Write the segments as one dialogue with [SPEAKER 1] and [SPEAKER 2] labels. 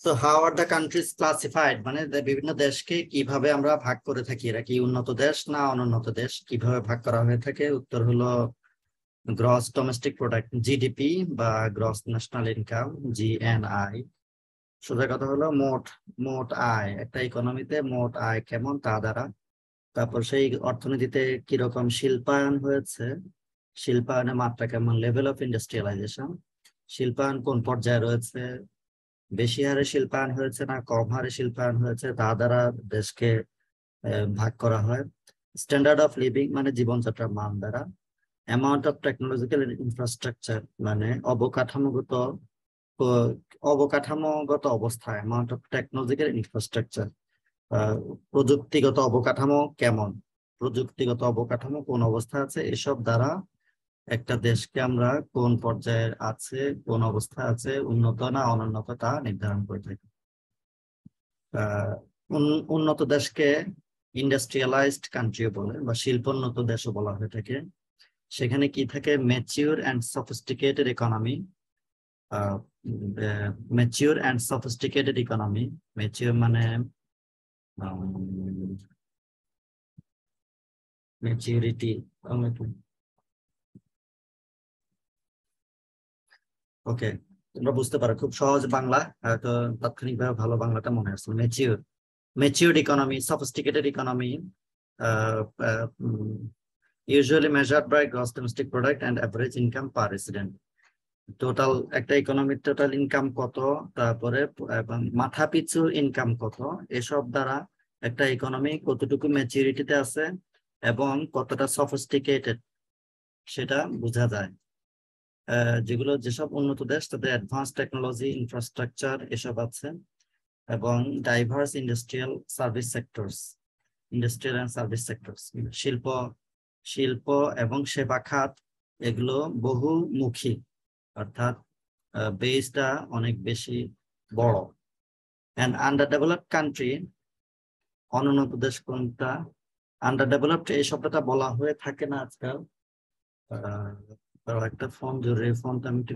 [SPEAKER 1] তো how are the countries classified, মানে বিভিন্ন দেশকে কিভাবে আমরা ভাগ করে থাকি, এরা কি উন্নত দেশ না অনুন্নত দেশ, কিভাবে ভাগ করা হয়ে থাকে? উত্তর হলো গ্রস ডোমেস্টিক প্রোডাক্ট, জিডিপি, বা গ্রস ন্যাশনাল ইনকাম, জিএনআই। সোজা কথা হলো মোট মোট আয়, একটা ইকোনমিতে মোট আয় কেমন তা দ্বারা। তারপর সেই অর্থনীতিতে কিরকম শিল্পায়ন হয়েছে, শিল্পায়নের মাত্রা কেমন, লেভেল অফ ইন্ডাস্ট্রিয়ালাইজেশন, শিল্পায়ন কোন পর্যায়ে রয়েছে, বেশি হারে শিল্পায়ন হয়েছে না কম হারে শিল্পায়ন হয়েছে, তা দ্বারা দেশকে ভাগ করা হয়। স্ট্যান্ডার্ড অফ লিভিং, মানে জীবনযাত্রার মান দ্বারা। অ্যামাউন্ট অফ টেকনোলজিক্যাল ইনফ্রাস্ট্রাকচার, মানে অবকাঠামোগত অবকাঠামোগত অবস্থা, অ্যামাউন্ট অফ টেকনোলজিক্যাল ইনফ্রাস্ট্রাকচার, প্রযুক্তিগত অবকাঠামো কেমন, প্রযুক্তিগত অবকাঠামো কোন অবস্থা আছে, এসব দ্বারা একটা দেশকে আমরা কোন পর্যায়ে আছে, কোন অবস্থা আছে, উন্নত না অনুন্নত, তা নির্ধারণ করে থাকি। উন্নত দেশকে ইন্ডাস্ট্রিয়ালাইজড কান্ট্রি বলে, বা শিল্পোন্নত দেশও বলা হয়ে থাকে। সেখানে কি থাকে, mature and sophisticated economy, mature and sophisticated economy. Mature মানে ম্যাচিউরিটি। ওকে, তোমরা বুঝতে পারো, খুব সহজ বাংলা, হয়তো তাৎক্ষণিকভাবে ভালো বাংলাটা মনে আসছে। Mature, matured economy, sophisticated economy, usually measured by gross domestic product and average income per resident. Total একটা ইকোনমির টোটাল ইনকাম কত, তারপরে এবং মাথা পিছু ইনকাম কত, এসব দ্বারা একটা ইকোনমি কতটুকু ম্যাচুরিটিতে আছে এবং কতটা সফিস্টিকেটেড সেটা বোঝা যায়। যেসব উন্নত দেশ তাদের অ্যাডভান্স টেকনোলজি, ইনফ্রাস্ট্রাকচার এসব আছে, এবং diverse industrial service sectors, industrial and service sectors, শিল্প শিল্প এবং সেবা খাত, এগুলো বহুমুখী, অর্থাৎ বেসটা অনেক বেশি বড়। অ্যান্ড আন্ডার ডেভেলপড কান্ট্রি, অনুন্নত দেশ কোনটা? আন্ডার ডেভেলপড এই শব্দটা বলা হয়ে থাকে না আজকাল। একটা ফোন জরুরি, ফোনটা আমি একটু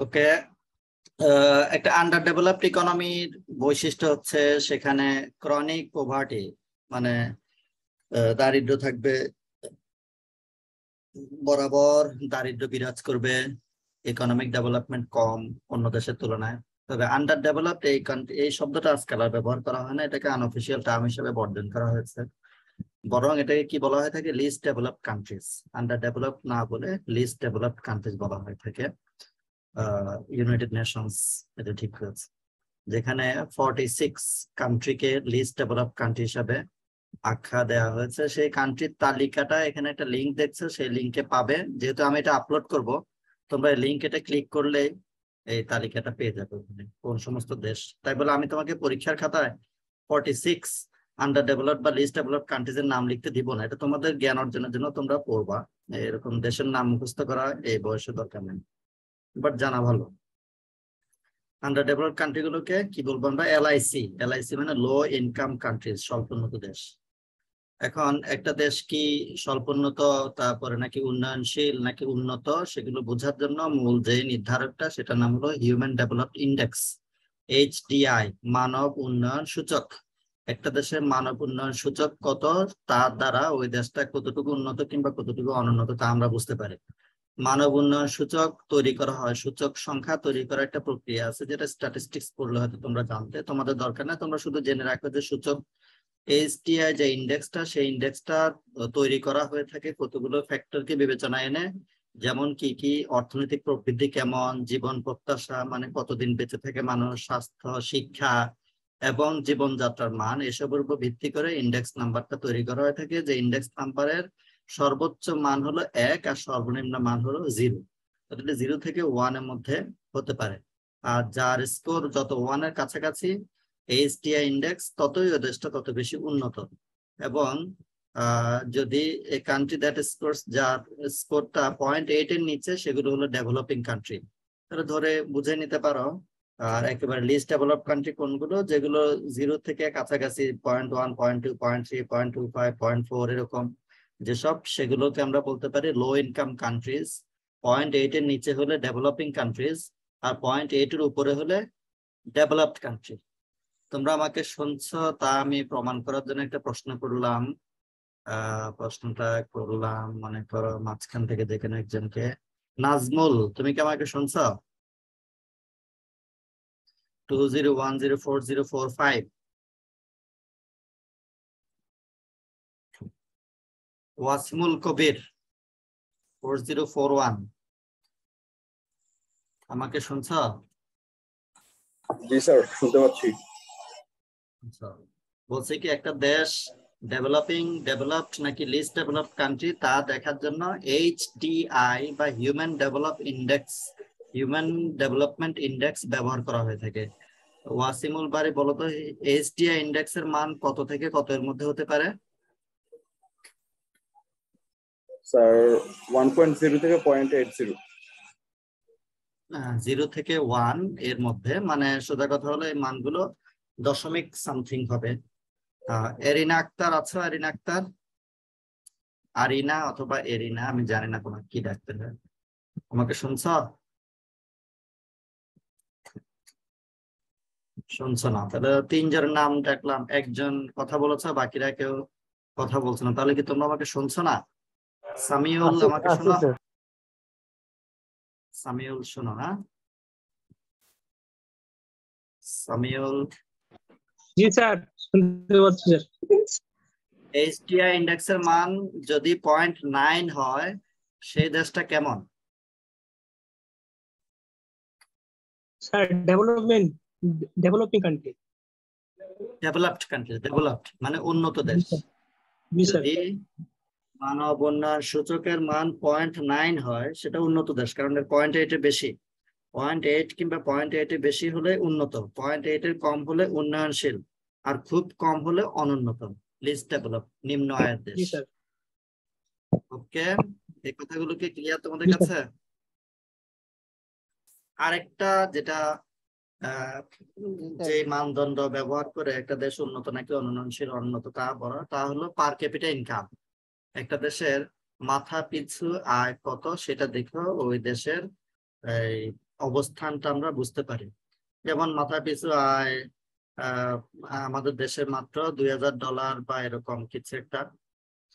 [SPEAKER 1] ওকে, একটা আন্ডার ডেভেলপড ইকোনমির বৈশিষ্ট্য হচ্ছে সেখানে ক্রনিক পভার্টি, মানে দারিদ্র থাকবে, বরাবর দারিদ্র বিরাজ করবে, ইকোনমিক ডেভেলপমেন্ট কম অন্য দেশের তুলনায়। তবে আন্ডার ডেভেলপড এই শব্দটা আজকাল আর ব্যবহার করা হয় না, এটাকে আনঅফিসিয়াল টার্ম হিসেবে বর্জন করা হয়েছে। বরং এটাকে কি বলা হয়ে থাকে, least developed countries. Under developed না বলে লিস্ট ডেভেলপড কান্ট্রিজ বলা হয়ে থাকে। ইউনাইটেড নেশনস এটা ঠিক করেছে, যেখানে 46 কান্ট্রিকে লিস্ট ডেভেলপড কান্ট্রি হিসাবে আখ্যা দেওয়া হয়েছে। সেই কান্ট্রির তালিকাটা এখানে একটা লিঙ্ক দেখছো, সেই লিঙ্কে পাবে। যেহেতু আমি এটা আপলোড করব, তোমরা লিঙ্ক এটা ক্লিক করলে এই তালিকাটা পেয়ে যাবে কোন সমস্ত দেশ। তাই বলে আমি তোমাকে পরীক্ষার খাতায় 46 আন্ডার ডেভেলপড বা লিস্ট ডেভেলপড কান্ট্রিজ এর নাম লিখতে দিব না, এটা তোমাদের জ্ঞান অর্জনের জন্য তোমরা পড়বা। এরকম দেশের নাম মুখস্থ করা এই বয়সে দরকার নেই, বাট জানা ভালো। আন্ডার ডেভেলপড কান্ট্রি গুলোকে কি বলবো আমরা, এলআইসি। এলআইসি মানে লো ইনকাম কান্ট্রিজ, স্বল্পোন্নত দেশ। এখন একটা দেশ কি স্বল্পোন্নত, তারপরে নাকি উন্নয়নশীল নাকি উন্নত, সেগুলো বোঝার জন্য মূল যে নির্ধারকটা সেটার নাম হলো হিউম্যান ডেভেলপড ইন্ডেক্স, HDI, মানব উন্নয়ন সূচক। একটা দেশের মানব উন্নয়ন সূচক কত, তার দ্বারা ওই দেশটা কতটুকু উন্নত কিংবা কতটুকু অনুন্নত তা আমরা বুঝতে পারি। মানব উন্নয়ন সূচক তৈরি করা হয়, সূচক সংখ্যা তৈরি করার একটা প্রক্রিয়া আছে, যেটা স্ট্যাটিস্টিক্স পড়লে হয়তো তোমরা জানতে, তোমাদের দরকার না, তোমরা শুধু জেনে রাখো যে সূচক HDI যে ইন্ডেক্সটা, সেই ইন্ডেক্সটা তৈরি করা হয়ে থাকে কতগুলো ফ্যাক্টরকে বিবেচনায় এনে, যেমন কি কি অর্থনৈতিক প্রবৃদ্ধি কেমন, জীবন প্রত্যাশা মানে কতদিন বেঁচে থাকে মানুষ, স্বাস্থ্য, শিক্ষা এবং জীবনযাত্রার মান, এসবের উপর ভিত্তি করে ইন্ডেক্স নাম্বারটা তৈরি করা হয়ে থাকে। যে ইন্ডেক্স নাম্বারের সর্বোচ্চ মান হলো 1 আর সর্বনিম্ন মান হলো 0। তাহলে 0 থেকে 1 এর মধ্যে হতে পারে। আর যার স্কোর যত 1 এর কাছাকাছি HDI ইন্ডেক্স, ততই ওই দেশটা তত বেশি উন্নত। এবং যদি এ কান্ট্রি দ্যাট স্কোরস, যার স্কোরটা 0.8 এর নিচে, সেগুলো হলো ডেভেলপিং কান্ট্রি। তাহলে ধরে বুঝে নিতে পারো। আর একেবারে লিস্ট ডেভেলপ কান্ট্রি কোনগুলো, যেগুলো 0 থেকে কাছাকাছি 0.1, 0.2, 0.3, 0.25, 0.4 এরকম যেসব, সেগুলোকে আমরা বলতে পারি লো ইনকাম কান্ট্রিজ। 0.8 এর নিচে হলে ডেভেলপিং কান্ট্রিজ, আর 0.8 এর উপরে হলে ডেভেলপড কান্ট্রি। তোমরা আমাকে শুনছো তা আমি প্রমাণ করার জন্য একটা প্রশ্ন করলাম। প্রশ্নটা করলাম, মনে করো মাঝখান থেকে দেখে না একজনকে। নাজমুল, তুমি কি আমাকে শুনছো? 20104045। ওয়াসিমুল কবির 4041। আমাকে শুনছো?
[SPEAKER 2] জি স্যার, শুনতে পাচ্ছি।
[SPEAKER 1] বলছে কি একটা দেশ ডেভেলপিং, ডেভেলপড নাকি লিস্ট ডেভেলপড কান্ট্রি তা দেখার জন্য HDI বা হিউম্যান ডেভেলপমেন্ট ইন্ডেক্স ব্যবহার করা হয়ে থাকে। ওয়াসিমুল বারি, বলতো HDI ইন্ডেক্স এর মান কত থেকে কত এর মধ্যে হতে পারে?
[SPEAKER 2] স্যার 1.0 থেকে 0.80।
[SPEAKER 1] 0 থেকে 1 এর মধ্যে, মানে সোজা কথা হলো এই মানগুলো দশমিক সামথিং হবে। এরিনা আক্তার আছো? এরিনা আক্তার, আরিনা অথবা এরিনা, আমি জানি না তোমার কি ডাকতে হয়। আমাকে শুনছ? শুনছো না? তাহলে 3 জনের নাম ডাকলাম, একজন কথা বলেছ, বাকিরা কেউ কথা বলছো না। তাহলে কি তোমরা আমাকে শুনছো না? সামিউল, আমাকে শোনো? সামিউল শোনো না? সামিউল,
[SPEAKER 3] জি স্যার, শুনতে পাচ্ছি স্যার।
[SPEAKER 1] HDI ইন্ডেক্সের মান যদি 0.9 হয়, সেই দেশটা কেমন?
[SPEAKER 3] Sir developing country.
[SPEAKER 1] Developed country, developed মানে উন্নত দেশ।
[SPEAKER 3] জি স্যার।
[SPEAKER 1] যদি মানব উন্নয়ন সূচকের মান 0.9 হয়, সেটা উন্নত দেশ, কারণ 0.8 এর বেশি। 0.8 কিংবা 0.8 এর বেশি হলে উন্নত, 0.8 এর কম হলে উন্নয়নশীল, আর খুব কম হলে অনুন্নত, লিস্ট ডেভেলপ, নিম্ন আয়ের দেশ।
[SPEAKER 3] জি স্যার।
[SPEAKER 1] ওকে, এই কথাগুলো কি ক্লিয়ার তোমাদের
[SPEAKER 3] জি স্যার।
[SPEAKER 1] কাছে? আরেকটা যেটা যে মানদণ্ড ব্যবহার করে একটা দেশ উন্নত নাকি অনুন্নয়নশীল, অনুন্নত তা হলো পার ক্যাপিটা ইনকাম। একটা দেশের মাথা পিছু আয় কত সেটা দেখো ওই দেশের এই অবস্থানটা আমরা বুঝতে পারি। যেমন মাথাপিছু আয় আমাদের দেশে মাত্র $2000 বা এরকম কিছু একটা,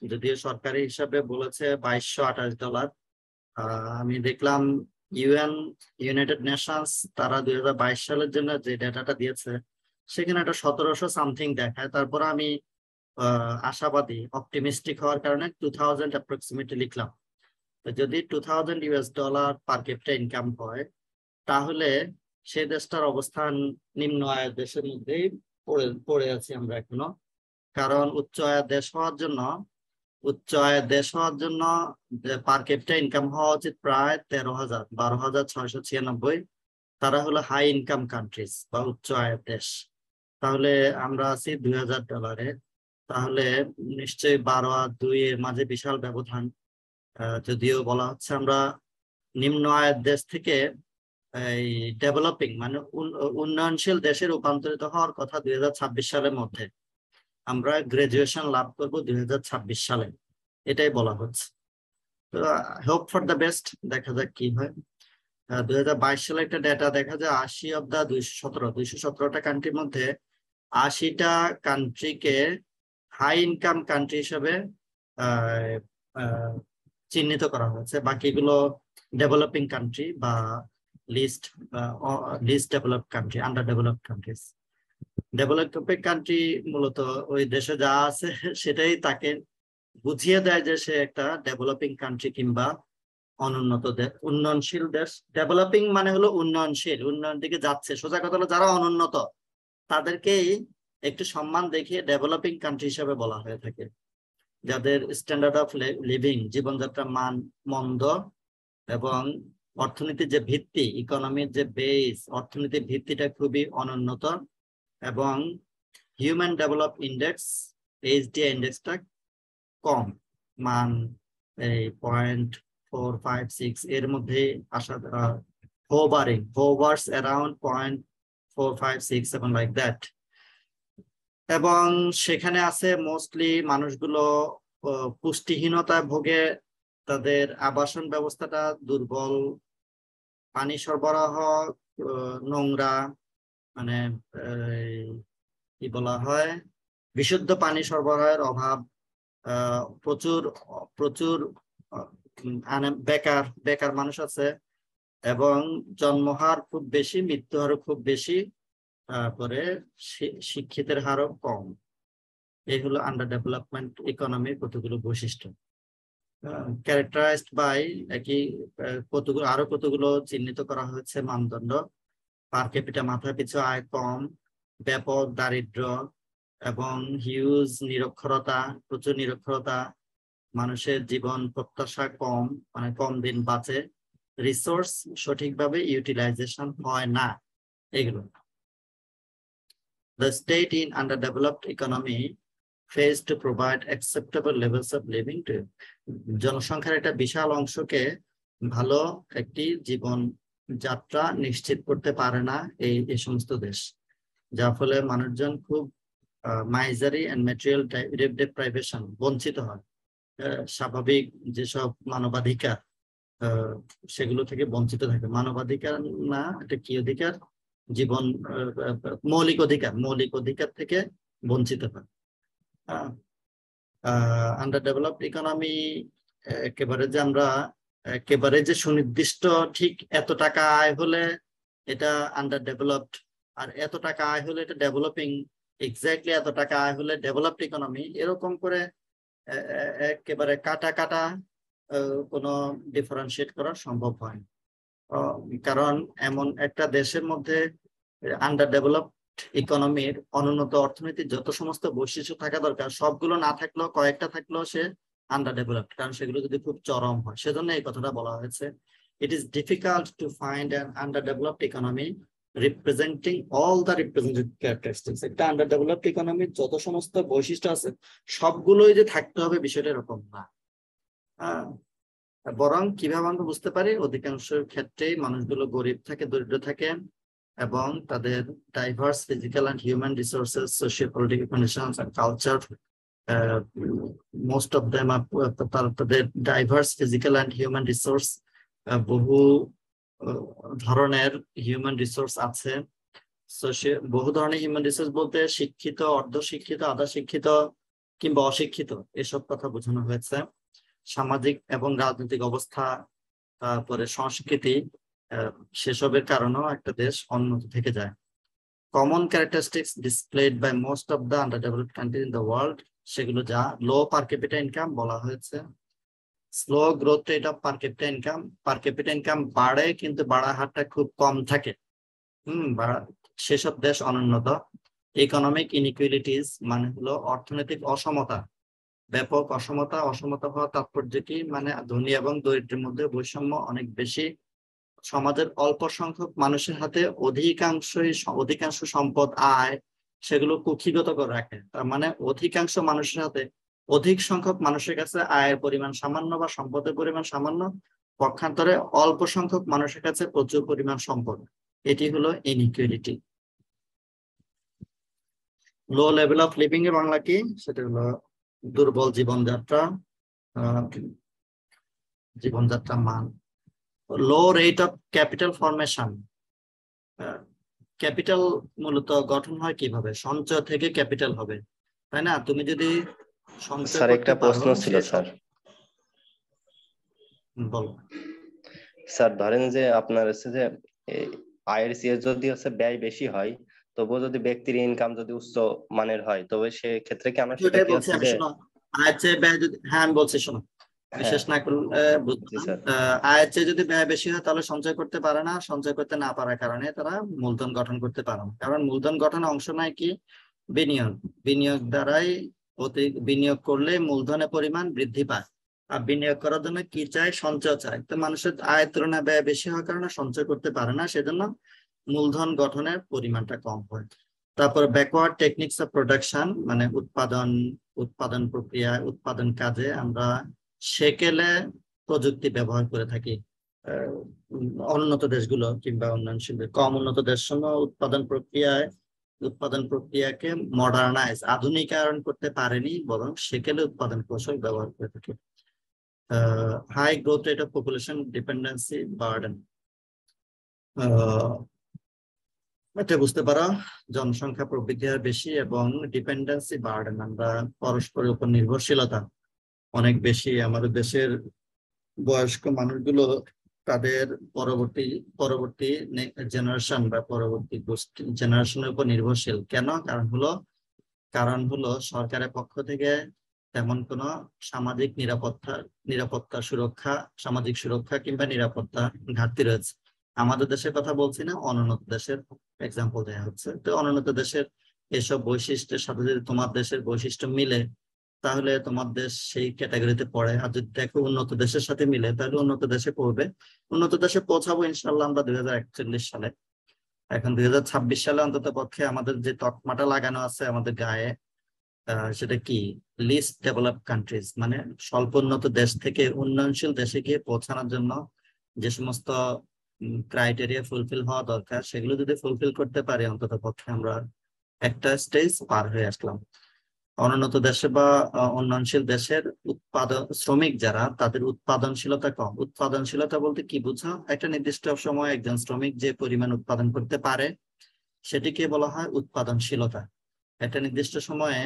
[SPEAKER 1] যদিও সরকারি হিসাবে বলেছে $2228। আমি দেখলাম ইউনাইটেড নেশনস তারা 2022 সালের জন্য যে ডেটাটা দিয়েছে সেখানে একটা 1700 সামথিং দেখায়। তারপর আমি আশাবাদী অপটিমিস্টিক হওয়ার কারণে 2000 অ্যাপ্রক্সিমেটলি লিখলাম। তো যদি $2000 পার ক্যাপিটা ইনকাম হয় তাহলে সে দেশটার অবস্থান নিম্ন আয়ের দেশের মধ্যেই পড়ে আছি আমরা এখনো। কারণ উচ্চ আয়ের দেশ হওয়ার জন্য পার ক্যাপিটা ইনকাম হওয়া উচিত প্রায় 13,000 12,696। তারা হলো হাই ইনকাম কান্ট্রিজ বা উচ্চ আয়ের দেশ। তাহলে আমরা আছি $2000। তাহলে নিশ্চয়ই 12 আর 2 এর মাঝে বিশাল ব্যবধান। যদিও বলা হচ্ছে আমরা নিম্ন আয়ের দেশ থেকে এই ডেভেলপিং মানে উন্নয়নশীল দেশে রূপান্তরিত হওয়ার কথা 2026 সালের মধ্যে। আমরা গ্রাজুয়েশন লাভ করব 2026 সালে, এটাই বলা হচ্ছে। তো হোপ ফর দ্য বেস্ট, দেখা যাক কি হয়। 2022 সালে একটা ডেটা দেখা যায় 80 অফ দা 217টা কান্ট্রির মধ্যে 80টা কান্ট্রিকে হাই ইনকাম কান্ট্রি হিসেবে চিহ্নিত করা হয়েছে। বাকিগুলো ডেভেলপিং কান্ট্রি বা least developed country, under developed countries. Developing country মূলত ওই দেশে যা আছে সেটাই তাকে বুঝিয়ে দেয় যে সে একটা ডেভেলপিং কান্ট্রি কিংবা অনুন্নত দেশ, উন্নয়নশীল দেশ। ডেভেলপিং মানে হলো উন্নয়নশীল, উন্নয়ন দিকে যাচ্ছে। সোজা কথা হলো যারা অনুন্নত তাদেরকেই একটু সম্মান দেখিয়ে ডেভেলপিং কান্ট্রি হিসেবে বলা হয়ে থাকে। যাদের স্ট্যান্ডার্ড অফ লিভিং, জীবনযাত্রার মান মন্দ এবং অর্থনীতির যে ভিত্তি, ইকোনমির যে বেস, অর্থনীতির ভিত্তিটা খুবই অনুন্নত এবং হিউম্যান ডেভেলপ ইন্ডেক্স HDI ইন্ডেক্সটা কম, মান এই 0.456 এর মধ্যে আসা, hovers around 0.456 এবং লাইক দ্যাট। এবং সেখানে আছে মোস্টলি মানুষগুলো পুষ্টিহীনতায় ভোগে, তাদের আবাসন ব্যবস্থাটা দুর্বল, পানি সরবরাহ নোংরা, মানে কি বলা হয়, বিশুদ্ধ পানি সরবরাহের অভাব, প্রচুর বেকার মানুষ আছে এবং জন্মহার খুব বেশি, মৃত্যু হারও খুব বেশি, তারপরে শিক্ষিতের হারও কম। এই হলো আন্ডার ডেভেলপমেন্ট ইকোনমির কতগুলো বৈশিষ্ট্য। ক্যারেক্টারাইজড বাই কতগুলো চিহ্নিত করা হয়েছে মানদণ্ড। পার ক্যাপিটা, মাথা পিছু আয় কম, ব্যাপক দারিদ্র এবং হিউজ নিরক্ষরতা, প্রচুর নিরক্ষরতা, মানুষের জীবন প্রত্যাশা কম, মানে কম দিন বাঁচে, রিসোর্স সঠিকভাবে ইউটিলাইজেশন হয় না, এগুলো। The state in underdeveloped economy fails to provide acceptable levels of living to জনসংখ্যার একটা বিশাল অংশকে ভালো একটি জীবন যাত্রা নিশ্চিত করতে পারে না এই সমস্ত দেশ, যার ফলে মানুষজন খুব মাইজারি এন্ড ম্যাটেরিয়াল ডেপ্রাইভেশন, বঞ্চিত হয়। স্বাভাবিক যেসব মানবাধিকার সেগুলো থেকে বঞ্চিত থাকে। মানবাধিকার না, এটা কি অধিকার, জীবন মৌলিক অধিকার থেকে বঞ্চিত হয়। আন্ডার ডেভেলপড ইকোনমি একেবারে যে সুনির্দিষ্ট ঠিক এত টাকা আয় হলে এটা আন্ডার ডেভেলপড আর এত টাকা আয় হলে এটা ডেভেলপিং, এক্স্যাক্টলি এত টাকা আয় হলে ডেভেলপড ইকোনমি, এরকম করে একেবারে কাটা কোনো ডিফারেন্সিয়েট করা সম্ভব হয়। কারণ এমন একটা দেশের মধ্যে আন্ডার ডেভেলপড ইকোনমির অনুন্নত অর্থনীতির যত সমস্ত বৈশিষ্ট্য থাকা দরকার সবগুলো না থাকলেও কয়েকটা থাকলেও সে আন্ডার ডেভেলপড, কারণ সেগুলো যদি খুব চরম হয়। সেজন্য এই কথাটা বলা হয়েছে, it is difficult to find an under developed economy representing all the represented characteristics. একটা আন্ডার ডেভেলপড ইকোনমির যত সমস্ত বৈশিষ্ট্য আছে সবগুলোই যে থাকতে হবে বিষয়টা এরকম না। বরং কিভাবে আমরা বুঝতে পারি, অধিকাংশ ক্ষেত্রেই মানুষগুলো গরিব থাকে, দরিদ্র থাকে এবং তাদের diverse physical and human resources, socio political conditions and culture, most of them তাদের diverse physical and human resource বহু ধরনের হিউম্যান রিসোর্স আছে। বহু ধরনের হিউম্যান রিসোর্স বলতে শিক্ষিত, অর্ধশিক্ষিত, আধা শিক্ষিত কিংবা অশিক্ষিত এসব কথা বোঝানো হয়েছে। সামাজিক এবং রাজনৈতিক অবস্থা, তারপরে সংস্কৃতি, সেসবের কারণেও একটা দেশ উন্নত থেকে যায়। Common characteristics displayed by most of the underdeveloped country in the world, সেগুলো যা লো পার ক্যাপিটা ইনকাম বলা হয়েছে, slow growth rate of per capita income, per capita income বাড়ে কিন্তু বাড়ার হারটা খুব কম থাকে, সেসব দেশ অনুন্নত। ইকোনমিক ইনইকুয়ালিটিস মানে হলো অর্থনৈতিক অসমতা, ব্যাপক অসমতা। অসমতা হওয়ার তাৎপর্য কি, মানে ধনী এবং দরিদ্রের মধ্যে বৈষম্য অনেক বেশি। সমাজের অল্প সংখ্যক মানুষের হাতে অধিকাংশ সম্পদ, আয়, সেগুলো কুক্ষিগত করে রাখে। তার মানে অধিকাংশ মানুষের হাতে, অধিক সংখ্যক মানুষের কাছে আয়ের পরিমাণ সামান্য বা সম্পদের পরিমাণ সামান্য, পক্ষান্তরে অল্প সংখ্যক মানুষের কাছে প্রচুর পরিমাণ সম্পদ। এটি হলো inequality. Low level of living এর বাংলা কি, সেটা হলো দুর্বল জীবনযাত্রা, জীবনযাত্রার মান। লো rate of capital formation, capital মূলত গঠন হয় কিভাবে, সঞ্চয় থেকে ক্যাপিটাল হবে, তাই না? তুমি যদি সঞ্চয়
[SPEAKER 4] স্যার
[SPEAKER 1] করতে
[SPEAKER 4] একটা
[SPEAKER 1] পারো,
[SPEAKER 4] প্রশ্ন ছিল স্যার।
[SPEAKER 1] বলো।
[SPEAKER 4] স্যার ধরেন যে আপনার হচ্ছে যে আয়ের চেয়ে যদি হচ্ছে ব্যয় বেশি হয়, তবুও যদি ব্যক্তির ইনকাম যদি উচ্চ মানের হয়, তবে সে ক্ষেত্রে কি আমরা সেটা কি
[SPEAKER 1] বলছি
[SPEAKER 4] হচ্ছে
[SPEAKER 1] আমি,
[SPEAKER 4] যে
[SPEAKER 1] শোনো, আয়ের চেয়ে ব্যয় যদি, হ্যাঁ আমি বলছি শোনো, বিশেষ না করলে বুঝবো
[SPEAKER 4] জি
[SPEAKER 1] না।
[SPEAKER 4] স্যার।
[SPEAKER 1] আয়ের চেয়ে যদি ব্যয় বেশি হয় তাহলে সঞ্চয় করতে পারে না, সঞ্চয় করতে না পারার কারণে তারা মূলধন গঠন করতে পারে না। কারণ মূলধন গঠনে অংশ নেয় কি, বিনিয়োগ। বিনিয়োগ দ্বারাই বিনিয়োগ করলে মূলধনের পরিমাণ বৃদ্ধি পায়। আর বিনিয়োগ করার জন্য কি চাই, সঞ্চয় চাই। তো মানুষের আয়ের তুলনায় ব্যয় বেশি হওয়ার কারণে সঞ্চয় করতে পারে না, সেজন্য মূলধন গঠনের পরিমাণটা কম হয়। তারপর ব্যাকওয়ার্ড টেকনিক্স অফ প্রোডাকশন, মানে উৎপাদন প্রক্রিয়া, উৎপাদন কাজে আমরা সেকেলে প্রযুক্তি ব্যবহার করে থাকি। উন্নত দেশগুলো কিংবা উন্নয়নশীল, কম উন্নত দেশসমূহ উৎপাদন প্রক্রিয়াকে মডার্নাইজ, আধুনিকায়ন করতে পারেনি, বরং সেকেলে উৎপাদন কৌশল ব্যবহার করে থাকে। High growth rate of population dependency burden, এটা বুঝতে পারো, জনসংখ্যা প্রবৃদ্ধি হার বেশি এবং ডিপেন্ডেন্সি বার্ডেন, আমরা পরস্পরের উপর নির্ভরশীলতা অনেক বেশি। আমাদের দেশের বয়স্ক মানুষগুলো তাদের পরবর্তী জেনারেশন বা পরবর্তী জেনারেশনের উপর নির্ভরশীল। কেন? কারণ হলো সরকারের পক্ষ থেকে তেমন কোনো সামাজিক নিরাপত্তা সুরক্ষা, সামাজিক সুরক্ষা কিংবা নিরাপত্তা ঘাটতি রয়েছে। আমাদের দেশের কথা বলছি না, অনুন্নত দেশের এক্সাম্পল দেওয়া হচ্ছে। তো অনুন্নত দেশের এসব বৈশিষ্ট্যের সাথে যদি তোমার দেশের বৈশিষ্ট্য মিলে তাহলে তোমার দেশ সেই ক্যাটাগরিতে পড়ে। আর যদি দেখো উন্নত দেশের সাথে মিলে তাহলে উন্নত দেশে পড়বে। উন্নত দেশে পৌঁছাবো ইনশাল্লাহ আমরা 2041 সালে। এখন 2026 সালে অন্তত পক্ষে আমাদের যে তকমাটা লাগানো আছে আমাদের গায়ে, সেটা কি, লিস্ট ডেভেলপ কান্ট্রিজ, মানে স্বল্প উন্নত দেশ থেকে উন্নয়নশীল দেশে গিয়ে পৌঁছানোর জন্য যে সমস্ত ক্রাইটেরিয়া ফুলফিল হওয়া দরকার সেগুলো যদি ফুলফিল করতে পারি অন্তত পক্ষে আমরা একটা স্টেজ পার হয়ে আসলাম। অনুন্নত দেশে বা উন্নয়নশীল দেশের শ্রমিক যারা, তাদের উৎপাদনশীলতা কম। উৎপাদনশীলতা বলতে কি বুঝো, একটা নির্দিষ্ট সময় একজন শ্রমিক যে পরিমাণ উৎপাদন করতে পারে সেটিকে বলা হয় উৎপাদনশীলতা। একটা নির্দিষ্ট সময়ে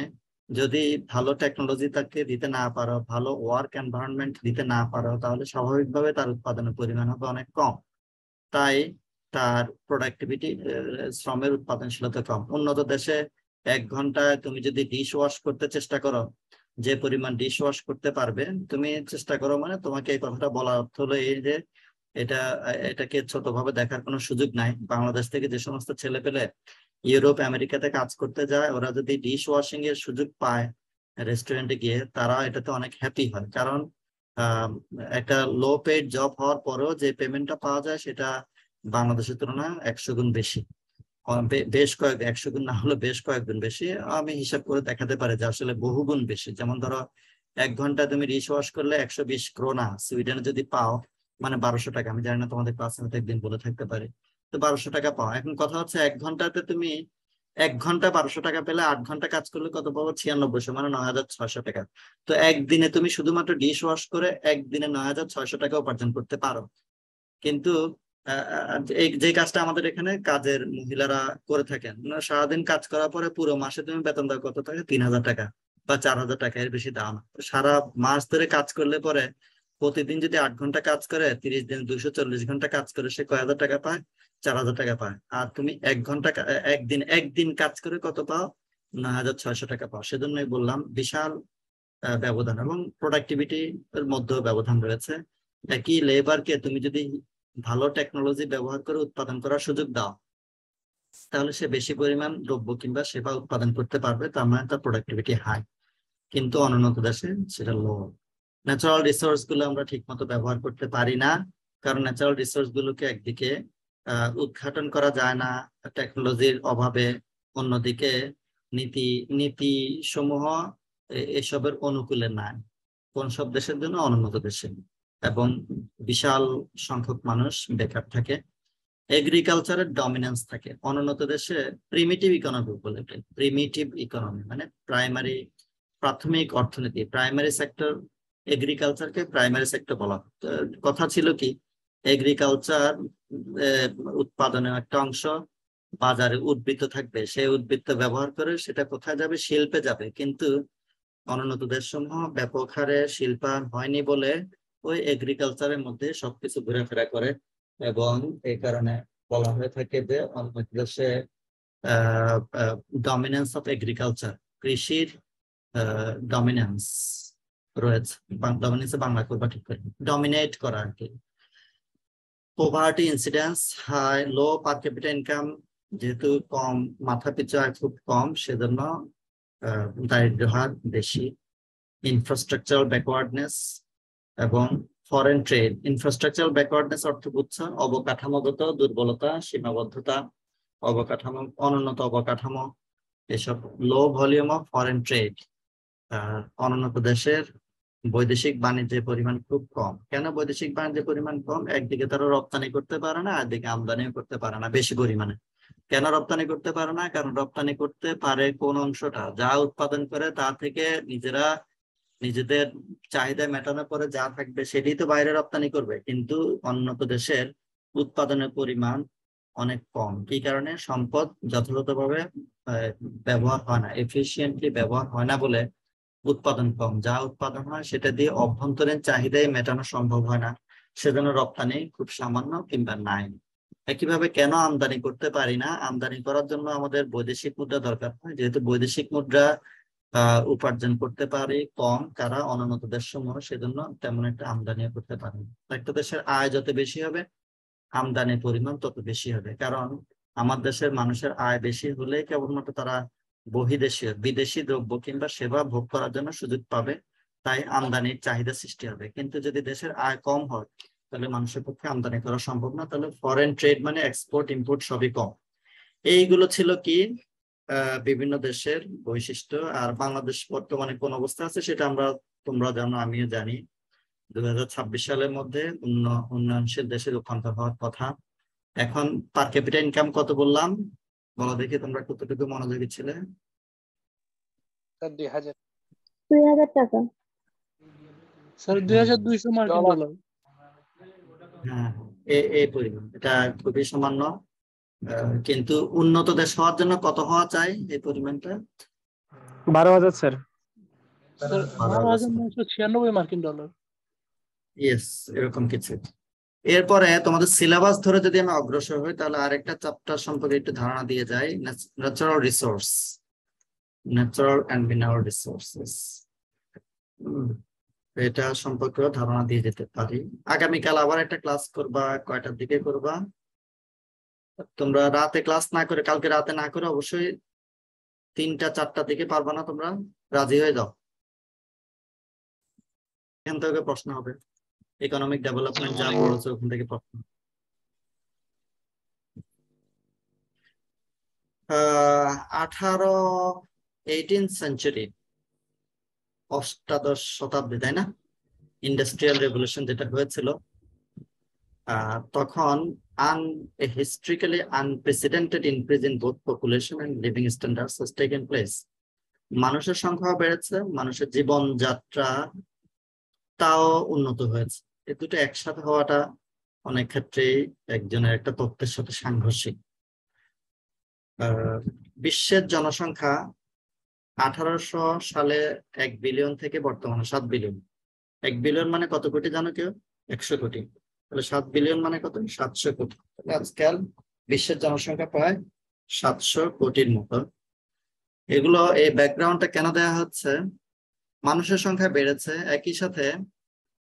[SPEAKER 1] যদি ভালো টেকনোলজি তাকে দিতে না পারো, ভালো ওয়ার্ক এনভায়রনমেন্ট দিতে না পারো, তাহলে স্বাভাবিকভাবে তার উৎপাদনের পরিমাণ হবে অনেক কম। তাই তার প্রোডাক্টিভিটি, শ্রমের উৎপাদনশীলতা কম। উন্নত দেশে 1 ঘন্টায় তুমি যদি ডিশ ওয়াশ করতে চেষ্টা করো, যে পরিমাণ ডিশ ওয়াশ করতে পারবে, তুমি চেষ্টা করো, মানে তোমাকে এই কথাটা বলার অর্থ হলো এই যে এটাকে ছোটভাবে দেখার কোনো সুযোগ নাই। বাংলাদেশ থেকে যে সমস্ত ছেলে পেলে ইউরোপ আমেরিকাতে কাজ করতে যায়, ওরা যদি ডিশ ওয়াশিং এর সুযোগ পায় রেস্টুরেন্টে গিয়ে, তারা এটাতে অনেক হ্যাপি হয়। কারণ একটা লো পেড জব হওয়ার পরেও যে পেমেন্টটা পাওয়া যায় সেটা বাংলাদেশের তুলনায় 100 গুণ বেশি। 100 গুণ না হলে বেশ কয়েক গুণ বেশি। আমি হিসাব করে দেখাতে পারি যে আসলে বহুগুণ বেশি। যেমন ধরো 1 ঘন্টা তুমি ডিশ ওয়াশ করলে 120 ক্রোনা, সুইডেনে যদি পাও মানে 1200 টাকা। আমি জানি না, তোমাদের ক্লাসে হয়তো একদিন বলে থাকতে পারে। তো 1200 টাকা পাও। এখন কথা হচ্ছে 1 ঘন্টাতে তুমি 1 ঘন্টা 1200 টাকা পেলে 8 ঘন্টা কাজ করলে কত পাবো? 9600, মানে 9600 টাকা। তো একদিনে তুমি শুধুমাত্র ডিশ ওয়াশ করে একদিনে 9600 টাকা উপার্জন করতে পারো। কিন্তু এই যে কাজটা আমাদের এখানে কাজের মহিলারা করে থাকেন, সারাদিন কাজ করার পরে পুরো মাসে তুমি বেতন দাও কত টাকা, 3,000 টাকা বা 4,000 টাকা, এর বেশি দাও না। সারা মাস ধরে কাজ করলে পরে প্রতিদিন যদি 8 ঘন্টা কাজ করে, 30 দিন 240 ঘন্টা কাজ করে, সে কয় হাজার টাকা পায়? 4,000 টাকা পায়। আর তুমি 1 ঘন্টা একদিন কাজ করে কত পাও? 9,600 টাকা পাও। সেজন্যই বললাম বিশাল ব্যবধান, এবং প্রোডাক্টিভিটির মধ্যেও ব্যবধান রয়েছে। একই লেবারকে তুমি যদি ভালো টেকনোলজি ব্যবহার করে উৎপাদন করার সুযোগ দাও, তাহলে সে বেশি পরিমাণ দ্রব্য কিংবা সেবা উৎপাদন করতে পারবে, তার মানে তার প্রোডাক্টিভিটি হাই। কিন্তু অনুন্নত দেশে সেটা লো। ন্যাচারাল রিসোর্স গুলো আমরা ঠিক মতো ব্যবহার করতে পারি না, কারণ ন্যাচারাল রিসোর্স গুলোকে একদিকে উদ্ঘাটন করা যায় না টেকনোলজির অভাবে, অন্যদিকে নীতি সমূহ এসবের অনুকূলে নাই। কোন সব দেশের জন্য? অনুন্নত দেশে। এবং বিশাল সংখ্যক মানুষ বেকার থাকে। এগ্রিকালচারের ডমিনেন্স থাকে অনুন্নত দেশে। প্রিমিটিভ ইকোনমি বলে, প্রিমিটিভ ইকোনমি মানে প্রাথমিক অর্থনীতি, প্রাইমারি সেক্টর। এগ্রিকালচারকে প্রাইমারি সেক্টর বলা কথা ছিল কি, এগ্রিকালচার উৎপাদনের একটা অংশ বাজারে উদ্বৃত্ত থাকবে, সেই উদ্বৃত্ত ব্যবহার করে সেটা কোথায় যাবে? শিল্পে যাবে। কিন্তু অনুন্নত দেশসমূহ ব্যাপক হারে শিল্পায়ন হয়নি বলে ওই এগ্রিকালচারের মধ্যে সবকিছু ঘোরাফেরা করে, এবং এই কারণে বলা হয়ে থাকে যে অনুন্নত দেশে ডমিনেন্স অফ এগ্রিকালচার, কৃষির ডমিনেন্স রয়েছে। ডমিনেন্স বাংলা করবা ঠিক করে, ডমিনেট করা আর কি। পোভার্টি ইনসিডেন্স হাই, লো পার ক্যাপিটা ইনকাম, যেহেতু কম, মাথা পিছু আয় খুব কম, সেজন্য দারিদ্র হার বেশি। ইনফ্রাস্ট্রাকচারাল ব্যাকওয়ার্ডনেস এবং ফরেন ট্রেড। ইনফ্রাস্ট্রাকচারাল ব্যাকওয়ার্ডনেস অর্থ বুঝছো অবকাঠামোগত দুর্বলতা, সীমাবদ্ধতা, অবকাঠামো, অনুন্নত অবকাঠামো, এসব। লো ভলিউম অফ ফরেন ট্রেড, অনুন্নত দেশের বৈদেশিক বাণিজ্যের পরিমাণ খুব কম। কেন বৈদেশিক বাণিজ্যের পরিমাণ কম? একদিকে তারা রপ্তানি করতে পারে না, একদিকে আমদানিও করতে পারে না বেশি পরিমাণে। কেন রপ্তানি করতে পারে না? কারণ রপ্তানি করতে পারে কোন অংশটা? যা উৎপাদন করে তা থেকে নিজেদের চাহিদা মেটানোর পরে যা থাকবে সেটাই তো বাইরে রপ্তানি করবে। কিন্তু উন্নত দেশের উৎপাদনের পরিমাণ অনেক কম। কি কারণে? সম্পদ যথাযথভাবে ব্যবহার হয় না, এফিসিয়েন্টলি ব্যবহার হয় না বলে উৎপাদন কম। যা উৎপাদন হয় সেটা দিয়ে অভ্যন্তরীণ চাহিদাই মেটানো সম্ভব হয় না, সেজন্য রপ্তানি খুব সামান্য কিংবা নাই। একইভাবে কেন আমদানি করতে পারি না? আমদানি করার জন্য আমাদের বৈদেশিক মুদ্রা দরকার হয়, যেহেতু বৈদেশিক মুদ্রা উপার্জন করতে পারে কম কারা? অনুন্নত দেশসমূহ, সেজন্য তেমন একটা আমদানিও করতে পারে না। একটা দেশের আয় যত বেশি হবে আমদানির পরিমাণ তত বেশি হবে, কারণ আমার দেশের মানুষের আয় বেশি হলে কেবলমাত্র তারা বহির্দেশীয় বিদেশি দ্রব্য কিংবা সেবা ভোগ করার জন্য সুযোগ পাবে, তাই আমদানির চাহিদা সৃষ্টি হবে। কিন্তু যদি দেশের আয় কম হয় তাহলে মানুষের পক্ষে আমদানি করা সম্ভব না, তাহলে ফরেন ট্রেড মানে এক্সপোর্ট ইম্পোর্ট সবই কম। এইগুলো ছিল কি বিভিন্ন দেশের বৈশিষ্ট্য। আর বাংলাদেশ বর্তমানে কোন অবস্থা আছে সেটা তোমরা জানো, আমিও জানি। 2026 সালের মধ্যে উন্নয়নশীল দেশে রূপান্তর হওয়ার কথা। এখন পার ক্যাপিটা ইনকাম কত বললাম? বলো দেখি তোমরা কতটুকু মনোযোগী ছিলে?
[SPEAKER 5] 2,000 টাকা।
[SPEAKER 3] স্যার 2,200 মার্কিন ডলার।
[SPEAKER 1] হ্যাঁ, এই পরিমাণ, এটা খুবই সামান্য। কিন্তু উন্নত দেশ হওয়ার জন্য কত হওয়া চাই এই পরিমাণটা?
[SPEAKER 3] 12,000 স্যার।
[SPEAKER 5] 12,996 মার্কিন ডলার।
[SPEAKER 1] ইয়েস, এরকম কিছু। এরপরে তোমাদের সিলেবাস ধরে যদি আমি অগ্রসর হই, তাহলে আরেকটা চ্যাপ্টার সম্পর্কে একটু ধারণা দিয়ে যাই, natural resource, natural and mineral resources. এটা সম্পর্কেও ধারণা দিয়ে যেতে পারি। আগামীকাল আবার একটা ক্লাস করবা, কয়টার দিকে করবা? তোমরা রাতে ক্লাস না করে, কালকে রাতে না করে অবশ্যই 3টা-4টার দিকে পারবা না? তোমরা রাজি হয়ে যাও, এখান থেকে প্রশ্ন হবে। ইকোনমিক ডেভেলপমেন্ট যা পড়েছে ওখান থেকে প্রশ্ন। 18 সেঞ্চুরি, 18 শতাব্দী, তাই না? ইন্ডাস্ট্রিয়াল রেভলিউশন যেটা হয়েছিল, তখন a historically unprecedented increase in both population and living standards has taken place. মানুষের সংখ্যা বেড়েছে, মানুষের জীবনযাত্রা তাও উন্নত হয়েছে। এই দুটো একসাথে হওয়াটা অনেক ক্ষেত্রেই একজনের একটা তথ্যের সাথে সাংঘর্ষিক। বিশ্বের জনসংখ্যা 1800 সালে 1 বিলিয়ন থেকে বর্তমানে 7 বিলিয়ন। 1 বিলিয়ন মানে কত কোটি জানো কেউ? 100 কোটি। তাহলে 7 বিলিয়ন মানে কত? 700 কোটি। তাহলে আজকাল বিশ্বের জনসংখ্যা প্রায় 700 কোটির মতো। এগুলো এই ব্যাকগ্রাউন্ডটা কেন দেওয়া হচ্ছে? মানুষের সংখ্যা বেড়েছে, একই সাথে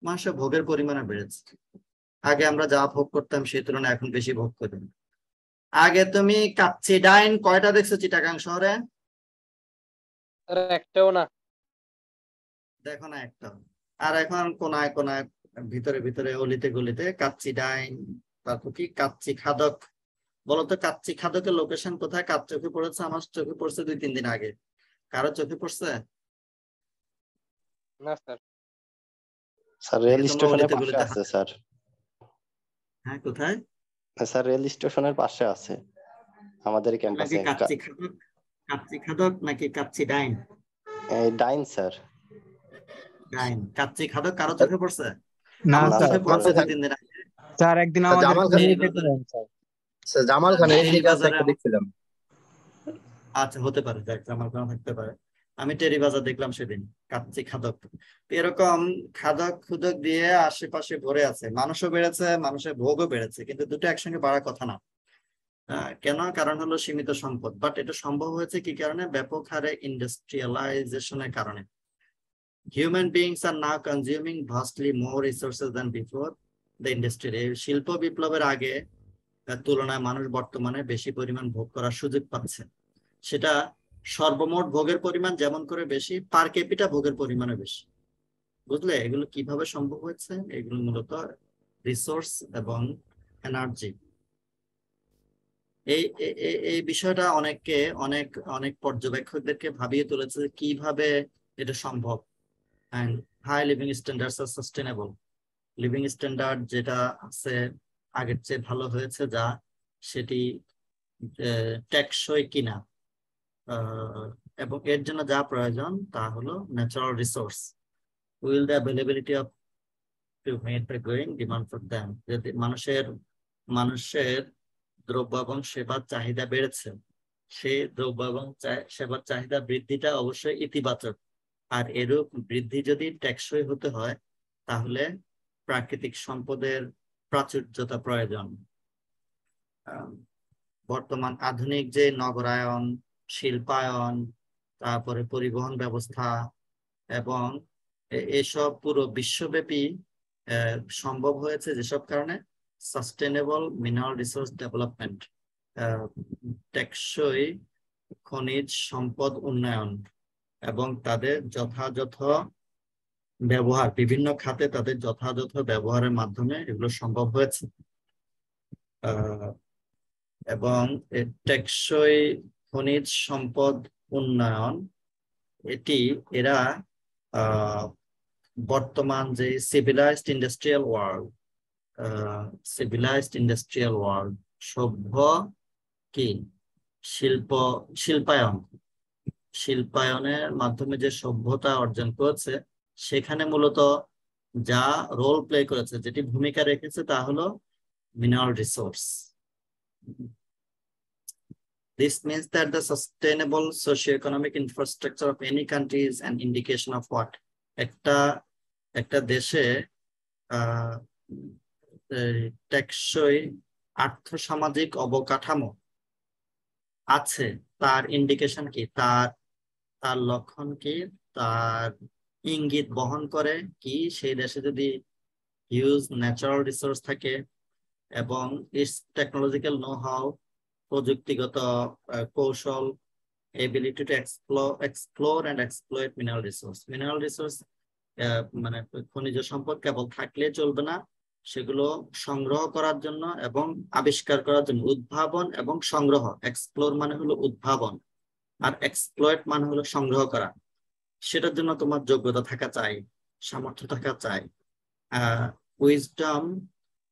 [SPEAKER 1] মানুষের ভোগের পরিমাণও বেড়েছে। আগে আমরা যা ভোগ করতাম সেই তুলনায় এখন বেশি ভোগ করি। আগে তুমি কাচ্চি ডাইন কয়টা দেখছো চিটাগাং শহরে?
[SPEAKER 3] একটাও না।
[SPEAKER 1] দেখো না একটাও। আর এখন কোনায় কোনায় ভিতরে ভিতরে অলিতে গলিতে কাচ্চি ডাইন, তারপর কি কাচ্চি খাদক। বলতো কাচ্চি খাদকের লোকেশন কোথায়? কার চোখে পড়েছে? আমার চোখে পড়ছে 2-3 দিন আগে। কারো চোখে পড়ছে?
[SPEAKER 3] না স্যার।
[SPEAKER 4] স্যার রেল
[SPEAKER 1] তোমরা
[SPEAKER 4] স্টেশনের
[SPEAKER 1] অলিতে
[SPEAKER 4] পাশে
[SPEAKER 1] গলিতে
[SPEAKER 4] আছে স্যার।
[SPEAKER 1] হ্যাঁ, কোথায়?
[SPEAKER 4] স্যার রেল স্টেশনের পাশে আছে আমাদের
[SPEAKER 1] নাকি
[SPEAKER 4] ক্যাম্পাসে।
[SPEAKER 1] কাচ্চি খাদক? কাচ্চি খাদক নাকি কাচ্চি ডাইন?
[SPEAKER 4] ডাইন স্যার।
[SPEAKER 1] ডাইন। কাচ্চি খাদক কারো চোখে পড়ছে?
[SPEAKER 6] না
[SPEAKER 1] আমার
[SPEAKER 6] স্যার,
[SPEAKER 1] চোখে পড়ছে 2-3 দিন আগে।
[SPEAKER 6] স্যার একদিন আমাদের
[SPEAKER 7] জামাল খান, স্যার জামাল খান এই ক্লাসে একটা দেখছিলাম।
[SPEAKER 1] আচ্ছা, হতে পারে, দেখ আমার কোনো থাকতে পারে। আমি টেরি বাজার দেখলাম সেদিন কাচ্চি খাদক। এরকম খাদক খুদক দিয়ে আশেপাশে ভরে আছে। মানুষও বেড়েছে, মানুষের ভোগও বেড়েছে, কিন্তু দুটো একসঙ্গে বাড়ার কথা না। কেন? কারণ হলো সীমিত সম্পদ। বাট এটা সম্ভব হয়েছে কি কারণে? ব্যাপক হারে ইন্ডাস্ট্রিয়ালাইজেশনের কারণে। Human beings are now consuming vastly more resources than before the industry. শিল্প বিপ্লবের আগে তুলনায় মানুষ বর্তমানে বেশি পরিমাণ ভোগ করার সুযোগ পাচ্ছে। সেটা সর্বমোট ভোগের পরিমাণ যেমন করে বেশি, পার ক্যাপিটা ভোগের পরিমাণও বেশি। বুঝলে এগুলো কিভাবে সম্ভব হয়েছে? এগুলো মূলত রিসোর্স এবং এনার্জি। এই এই বিষয়টা অনেককে অনেক অনেক পর্যবেক্ষকদেরকে ভাবিয়ে তুলেছে কিভাবে এটা সম্ভব। and high living standards are sustainable. Living standard যেটা আছে আগের চেয়ে ভালো হয়েছে, যা সেটি টেকসই কিনা, এবং এর জন্য যা প্রয়োজন তা হলো natural resource. Will the availability of to meet by growing demand for them. যদি মানুষের দ্রব্য এবং সেবার চাহিদা বেড়েছে, সেই দ্রব্য এবং সেবার চাহিদা বৃদ্ধিটা অবশ্যই ইতিবাচক। আর এরূপ বৃদ্ধি যদি টেকসই হতে হয় তাহলে প্রাকৃতিক সম্পদের প্রাচুর্যতা প্রয়োজন। বর্তমান আধুনিক যে নগরায়ন, শিল্পায়ন, তারপরে পরিবহন ব্যবস্থা এবং এসব পুরো বিশ্বব্যাপী সম্ভব হয়েছে যেসব কারণে সাস্টেনেবল মিনারেল রিসোর্স ডেভেলপমেন্ট, টেকসই খনিজ সম্পদ উন্নয়ন এবং তাদের যথাযথ ব্যবহার, বিভিন্ন খাতে তাদের যথাযথ ব্যবহারের মাধ্যমে এগুলো সম্ভব হয়েছে। এবং টেকসই খনিজ সম্পদ উন্নয়ন এরা বর্তমান যে সিভিলাইজড ইন্ডাস্ট্রিয়াল ওয়ার্ল্ড সভ্য কি শিল্পায়নের মাধ্যমে যে সভ্যতা অর্জন করেছে, সেখানে মূলত যা রোল প্লে করেছে, যেটি ভূমিকা রেখেছে, তা হলো mineral resource. This means that the sustainable socio-economic infrastructure of any country is an indication of what? একটা দেশে টেকসই আর্থসামাজিক অবকাঠামো আছে, তার ইন্ডিকেশন কি? তার লক্ষণ কি? তার ইঙ্গিত বহন করে কি সেই দেশে যদি হিউজ ন্যাচারাল রিসোর্স থাকে এবং ইটস টেকনোলজিক্যাল নো হাউ, প্রযুক্তিগত কৌশল, ability to explore and exploit mineral resource. Mineral resource মানে খনিজ সম্পদ কেবল থাকলে চলবে না, সেগুলো সংগ্রহ করার জন্য এবং আবিষ্কার করার জন্য, উদ্ভাবন এবং সংগ্রহ। এক্সপ্লোর মানে হলো উদ্ভাবন, আর এক্সপ্লয়েট মানে হলো সংগ্রহ করা। সেটার জন্য তোমার যোগ্যতা থাকা চাই, সামর্থ্য থাকা চাই, wisdom,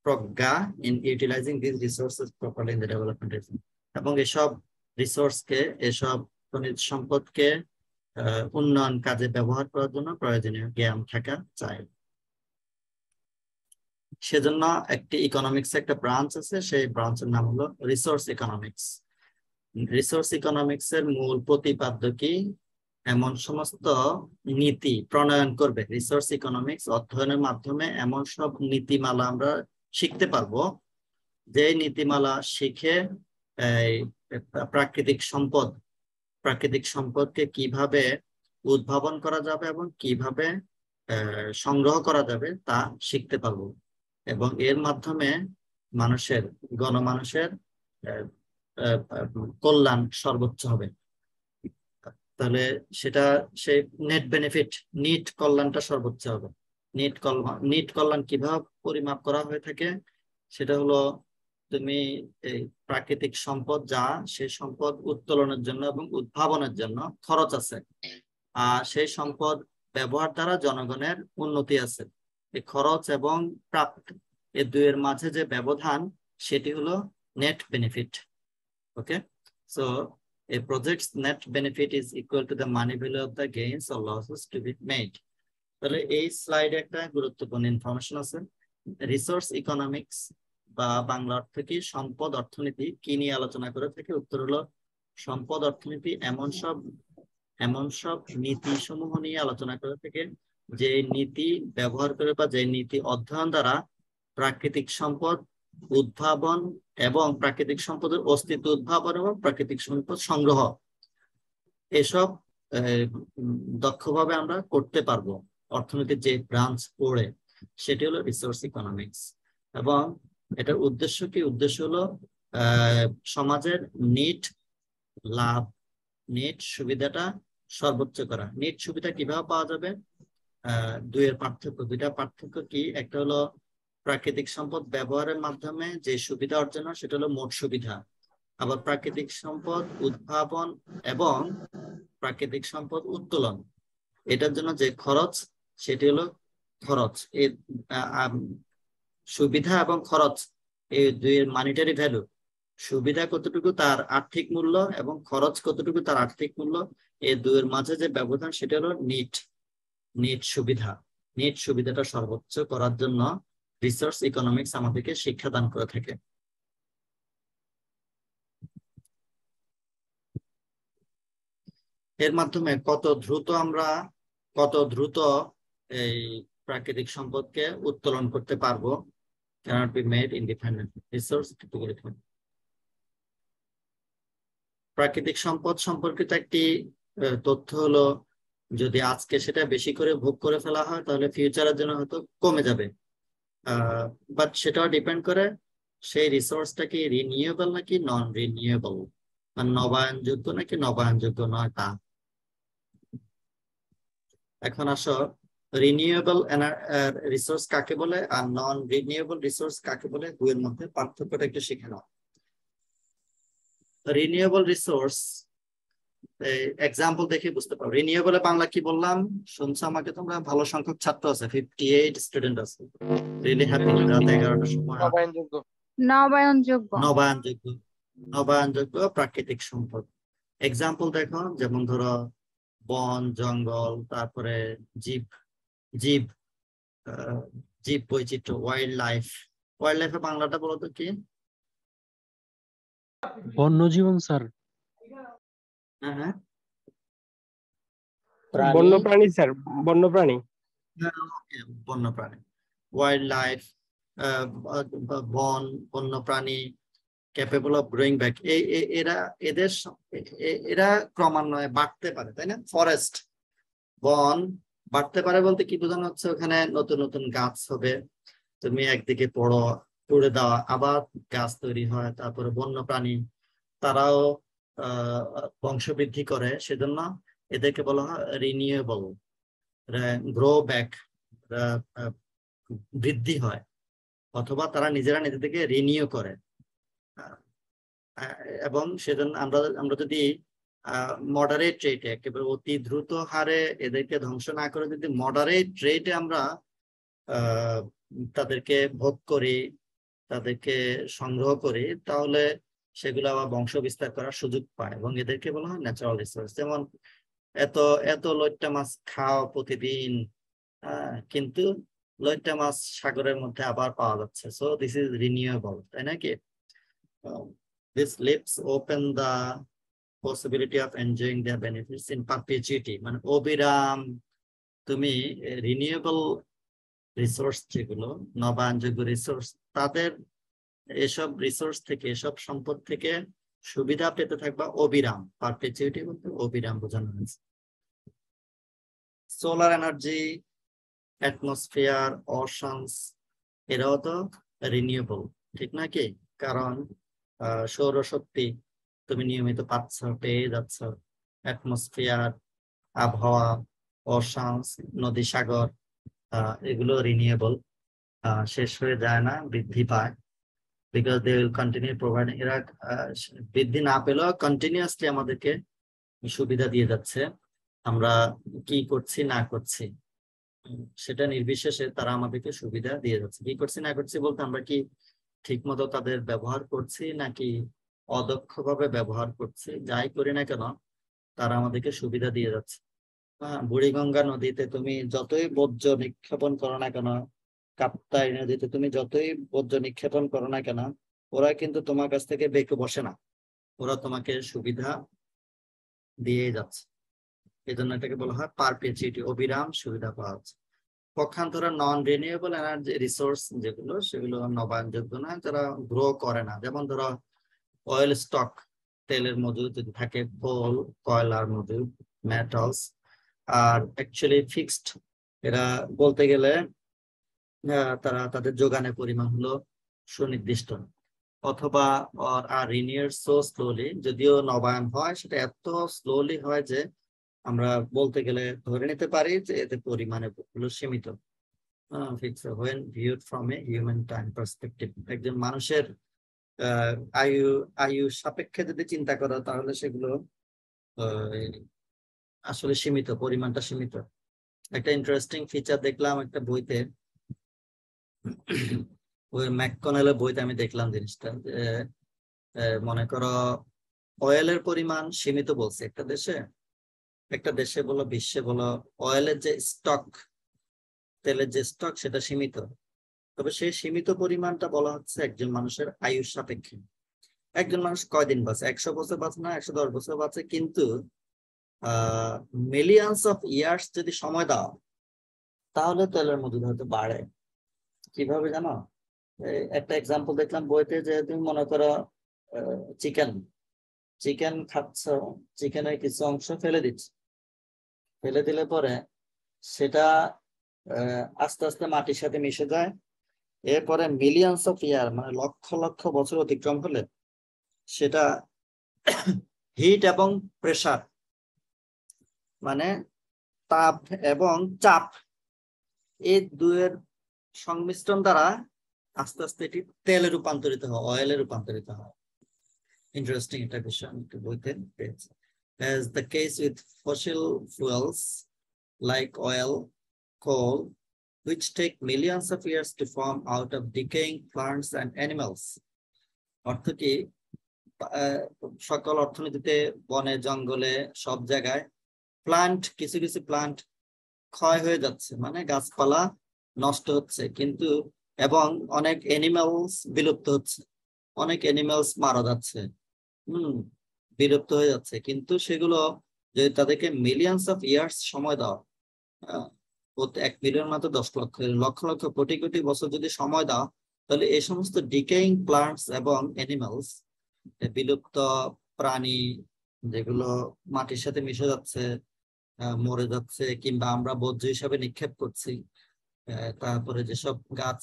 [SPEAKER 1] Pragya in utilising this resources properly in the development. এবং এসব রিসোর্সকে, এসব খনিজ সম্পদকে উন্নয়ন কাজে ব্যবহার করার জন্য প্রয়োজনীয় জ্ঞান থাকা চাই। সেজন্য একটি ইকোনমিক্স একটা ব্রাঞ্চ আছে, সেই ব্রাঞ্চের নাম হলো রিসোর্স ইকোনমিক্স। রিসোর্স ইকোনমিক্স এর মূল প্রতিপাদ্য কি? এমন সমস্ত নীতি প্রণয়ন করবে। রিসোর্স ইকোনমিক্স অধ্যয়নের মাধ্যমে এমন সব নীতিমালা আমরা শিখতে পারবো, যে নীতিমালা শিখে এই প্রাকৃতিক সম্পদকে কিভাবে উদ্ভাবন করা যাবে এবং কিভাবে সংগ্রহ করা যাবে তা শিখতে পারবো, এবং এর মাধ্যমে গণমানুষের কল্যাণ সর্বোচ্চ হবে। তাহলে সেটা সেই নেট বেনিফিট, নিট কল্যাণটা সর্বোচ্চ হবে। নিট কল্যাণ কিভাবে পরিমাপ করা হয়ে থাকে? সেটা হলো তুমি এই প্রাকৃতিক সম্পদ যা, সেই সম্পদ উত্তোলনের জন্য এবং উদ্ভাবনের জন্য খরচ আছে, আর সেই সম্পদ ব্যবহার দ্বারা জনগণের উন্নতি আছে। এই খরচ এবং প্রাপ্ত এই দুইয়ের মাঝে যে ব্যবধান, সেটি হলো net benefit. Okay, so a project's net benefit is equal to the money value of the gains or losses to be made. তাহলে এই স্লাইডে একটা গুরুত্বপূর্ণ ইনফরমেশন আছে। রিসোর্স ইকোনমিক্স বা বাংলা অর্থ কি সম্পদ অর্থনীতি কি নিয়ে আলোচনা করে থাকে? উত্তর হলো সম্পদ অর্থনীতি এমন সব নীতি সমূহ নিয়ে আলোচনা করে থাকে, যে নীতি ব্যবহার করে বা যে নীতি অধ্যয়ন দ্বারা প্রাকৃতিক সম্পদ উদ্ভাবন এবং প্রাকৃতিক সম্পদের অস্তিত্ব উদ্ভাবন এবং প্রাকৃতিক সম্পদ সংগ্রহ এসব দক্ষভাবে আমরা করতে পারবো। অর্থনীতির যে ব্রাঞ্চ পড়ে সেটি হলো রিসোর্স ইকোনমিক্স। এবং এটার উদ্দেশ্য কি? উদ্দেশ্য হলো সমাজের নিট লাভ, নিট সুবিধাটা সর্বোচ্চ করা। নিট সুবিধা কিভাবে পাওয়া যাবে? দুইটা পার্থক্য কি? একটা হলো প্রাকৃতিক সম্পদ ব্যবহারের মাধ্যমে যে সুবিধা অর্জন হয় সেটা হলো মোট সুবিধা। আবার প্রাকৃতিক সম্পদ উদ্ভাবন এবং প্রাকৃতিক সম্পদ উত্তোলন, এটার জন্য যে খরচ সেটি হলো খরচ। এই সুবিধা এবং খরচ এই দুইয়ের মানিটারি ভ্যালু, সুবিধা কতটুকু তার আর্থিক মূল্য এবং খরচ কতটুকু তার আর্থিক মূল্য, এই দুইয়ের মাঝে যে ব্যবধান সেটা হলো নিট সুবিধা। নিট সুবিধাটা সর্বোচ্চ করার জন্য রিসোর্স ইকোনমিক্স আমাদেরকে শিক্ষাদান করে থাকে। এর মাধ্যমে কত দ্রুত এই প্রাকৃতিক সম্পদকে উত্তোলন করতে পারবো। cannot be made independent resource প্রাকৃতিক সম্পদ সম্পর্কিত একটি তথ্য হলো, যদি আজকে সেটা বেশি করে ভোগ করে ফেলা হয় তাহলে ফিউচারের জন্য হয়তো কমে যাবে। বাট সেটাও ডিপেন্ড করে সেই রিসোর্সটা কি রিনিউয়েবল নাকি নন রিনিউয়েবল, মানে নবায়নযোগ্য নাকি নবায়নযোগ্য নয় তা। এখন আসো রিনিউয়েবল রিসোর্স কাকে বলে আর নন রিনিউয়েবল রিসোর্স কাকে বলে, দুইয়ের মধ্যে পার্থক্যটা একটু শিখে নাও। রিনিউয়েবল রিসোর্স এক্সাম্পল দেখে বুঝতে পারো। রিনিউয়েবল বাংলা কি বললাম শুনছো? আমাকে তোমরা ভালো সংখ্যক ছাত্র আছে, 58 স্টুডেন্ট আছে। Really happy. রাত 11টার সময় নবায়নযোগ্য প্রাকৃতিক সম্পদ। এক্সাম্পল দেখো, যেমন ধরো বন জঙ্গল, তারপরে জীব বৈচিত্র্য, ওয়াইল্ড লাইফের বাংলাটা বলো তো কি?
[SPEAKER 3] বন্যজীবন স্যার।
[SPEAKER 1] হ্যাঁ,
[SPEAKER 3] বন্যপ্রাণী স্যার, বন্যপ্রাণী।
[SPEAKER 1] বন্যপ্রাণী, ওয়াইল্ড লাইফ, বন বন্যপ্রাণী ক্যাপেবল অফ গ্রোয়িং ব্যাক। এরা ক্রমান্বয়ে বাড়তে পারে, তাই না? ফরেস্ট, বন বাড়তে পারে বলতে কি বোঝানো হচ্ছে? ওখানে নতুন নতুন গাছ হবে, তুমি একদিকে পুড়ে দেওয়া, আবার গাছ তৈরি হয়। তারপরে বন্যপ্রাণী, তারাও বংশবৃদ্ধি করে, সেজন্য এদেরকে বলা হয় রিনিউয়েবল। গ্রো ব্যাক, বৃদ্ধি হয়, অথবা তারা নিজেদেরকে রিনিউ করে। এবং সেজন্য আমরা যদি মডারেট রেটে, একেবারে অতি দ্রুত হারে এদেরকে ধ্বংস না করে যদি মডারেট রেটে আমরা তাদেরকে ভোগ করি, তাদেরকে সংগ্রহ করি, তাহলে সেগুলো আবার বংশ বিস্তার করার সুযোগ পায়, এবং এদেরকে বলা হয় ন্যাচারাল রিসোর্স। যেমন এত লইট্টা মাছ খাও প্রতিদিন, কিন্তু লইট্টা মাছ সাগরের মধ্যে আবার পাওয়া যাচ্ছে, সো দিস ইজ রিনিউয়েবল, তাই নাকি? This leaves open the possibility of enjoying their benefits in perpetuity, মানে অবিরাম তুমি রিনিউয়েবল রিসোর্স যেগুলো নবায়নযোগ্য রিসোর্স, তাদের এসব রিসোর্স থেকে, এসব সম্পদ থেকে সুবিধা পেতে থাকবা অবিরাম। পারপিচুইটি বলতে অবিরাম বোঝানো হয়েছে। সোলার এনার্জি, অ্যাটমসফিয়ার, অশানস, এরাও তো রিনিউয়েবল, ঠিক নাকি? কারণ সৌরশক্তি তুমি নিয়মিত পাচ্ছ, পেয়ে যাচ্ছ। অ্যাটমসফিয়ার, আবহাওয়া, অশানস, নদী, সাগর, এগুলো রিনিউয়েবল, শেষ হয়ে যায় না, বৃদ্ধি পায়। Because they will continue providing, এরা বৃদ্ধি না পেলেও কন্টিনিউয়াসলি আমাদেরকে সুবিধা দিয়ে যাচ্ছে। আমরা কি করছি না করছি সেটা নির্বিশেষে তারা আমাদেরকে সুবিধা দিয়ে যাচ্ছে। কি করছি না করছি বলতে আমরা কি ঠিক মতো তাদের ব্যবহার করছি নাকি অদক্ষভাবে ব্যবহার করছি, যাই করি না কেন তারা আমাদেরকে সুবিধা দিয়ে যাচ্ছে। বুড়িগঙ্গা নদীতে তুমি যতই বর্জ্য নিক্ষেপণ করো না কেন, কাপ্তাই নদীতে তুমি যতই বর্জ্য নিক্ষেপণ করো না কেন, ওরা কিন্তু তোমার কাছ থেকে বেঁকে বসে না, ওরা তোমাকে সুবিধা দিয়ে যাচ্ছে। এই জন্য এটাকে বলা হয় পারপিচুইটি, অবিরাম সুবিধা পাওয়া যাচ্ছে। পক্ষান্তরে নন রিনিউয়েবল এনার্জি রিসোর্স যেগুলো, সেগুলো নবায়নযোগ্য না, যারা গ্রো করে না। যেমন ধরো অয়েল স্টক, তেলের মজুদ যদি থাকে, কোল, কয়লার মজুদ, মেটালস, আর অ্যাকচুয়ালি ফিক্সড, এরা বলতে গেলে তারা তাদের যোগানের পরিমাণ হলো সুনির্দিষ্ট, অথবা আর রিনিউড সো স্লোলি, যদিও নবায়ন হয় সেটা এত স্লোলি হয় যে আমরা বলতে গেলে ধরে নিতে পারি যে এদের পরিমাণে হলো সীমিত। when viewed from a human time perspective, একজন মানুষের আয়ু সাপেক্ষে যদি চিন্তা করো তাহলে সেগুলো আসলে সীমিত, পরিমাণটা সীমিত। একটা ইন্টারেস্টিং ফিচার দেখলাম একটা বইতে, ওই ম্যাককনেলের বইতে আমি দেখলাম জিনিসটা, মনে করো অয়েলের পরিমাণ সীমিত বলছে একটা দেশে বলো, বিশ্বে বলো, অয়েলের যে স্টক, তেলের যে স্টক, সেটা সীমিত। তবে সেই সীমিত পরিমাণটা বলা হচ্ছে একজন মানুষের আয়ুর সাপেক্ষে। একজন মানুষ কয়দিন বাঁচে? 100 বছর বাঁচে না, 110 বছর বাঁচে, কিন্তু মিলিয়ন্স অফ ইয়ার্স যদি সময় দাও তাহলে তেলের মজুদ হয়তো বাড়ে। কিভাবে জানো? একটা এক্সাম্পল দেখলাম বইতে, যে তুমি মনে করো চিকেন খাচ্ছ, চিকেনের কিছু অংশ ফেলে দিচ্ছ, ফেলে দিলে পরে সেটা আস্তে আস্তে মাটির সাথে মিশে যায়। এরপরে মিলিয়ন্স অফ ইয়ার, মানে লক্ষ লক্ষ বছর অতিক্রম হলে সেটা হিট এবং প্রেসার, মানে তাপ এবং চাপ, এই দুয়ের সংমিশ্রণ দ্বারা আস্তে আস্তে এটি তেলে রূপান্তরিত হয়, অয়েলে রূপান্তরিত হয়। ইন্টারেস্টিং একটা বিষয় আমি বইতে পেয়েছি। As the case with fossil fuels like oil, coal, which take millions of years to form out of decaying plants and animals. অর্থ কি, সকল অর্থনীতিতে, বনে জঙ্গলে সব জায়গায় প্লান্ট, কিছু কিছু প্লান্ট ক্ষয় হয়ে যাচ্ছে, মানে গাছপালা নষ্ট হচ্ছে, কিন্তু এবং অনেক অ্যানিমালস বিলুপ্ত হচ্ছে, অনেক অ্যানিমালস মারা যাচ্ছে, বিলুপ্ত হয়ে যাচ্ছে, কিন্তু সেগুলো যদি তাদেরকে মিলিয়ন্স অফ ইয়ার্স সময় দাও, 1 মিলিয়ন মাত্র 10 লক্ষ, লক্ষ লক্ষ কোটি কোটি বছর যদি সময় দাও, তাহলে এই সমস্ত ডিকেইং প্লান্টস এবং অ্যানিমালস, বিলুপ্ত প্রাণী যেগুলো মাটির সাথে মিশে যাচ্ছে, মরে যাচ্ছে, কিংবা আমরা বর্জ্য হিসাবে নিক্ষেপ করছি, তারপরে যেসব গাছ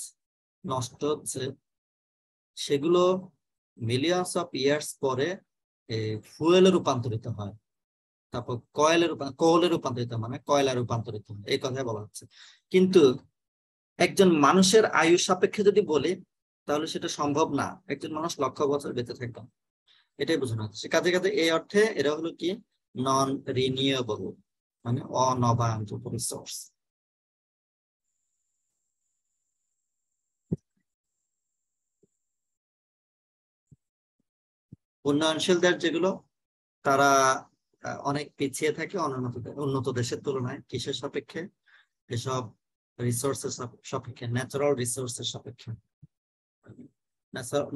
[SPEAKER 1] নষ্ট হচ্ছে, সেগুলো মিলিয়ন্স অফ ইয়ার্স পরে ফুয়েলে রূপান্তরিত হয়, তারপর কোলে রূপান্তরিত, মানে কয়লা রূপান্তরিত হয়, এই কথাই বলা হচ্ছে। কিন্তু একজন মানুষের আয়ু সাপেক্ষে যদি বলি তাহলে সেটা সম্ভব না, একজন মানুষ লক্ষ বছর বেঁচে থাকবে, এটাই বোঝানো হচ্ছে। কাজে কাজে এই অর্থে এরা হলো কি নন রিনিউয়েবল, মানে অনবায়নযোগ্য রিসোর্স। উন্নয়নশীল দেশ যেগুলো, তারা অনেক পিছিয়ে থাকে উন্নত দেশের তুলনায়। কিসের সাপেক্ষে? এসব রিসোর্সের সাপেক্ষে, ন্যাচারাল রিসোর্সের সাপেক্ষে।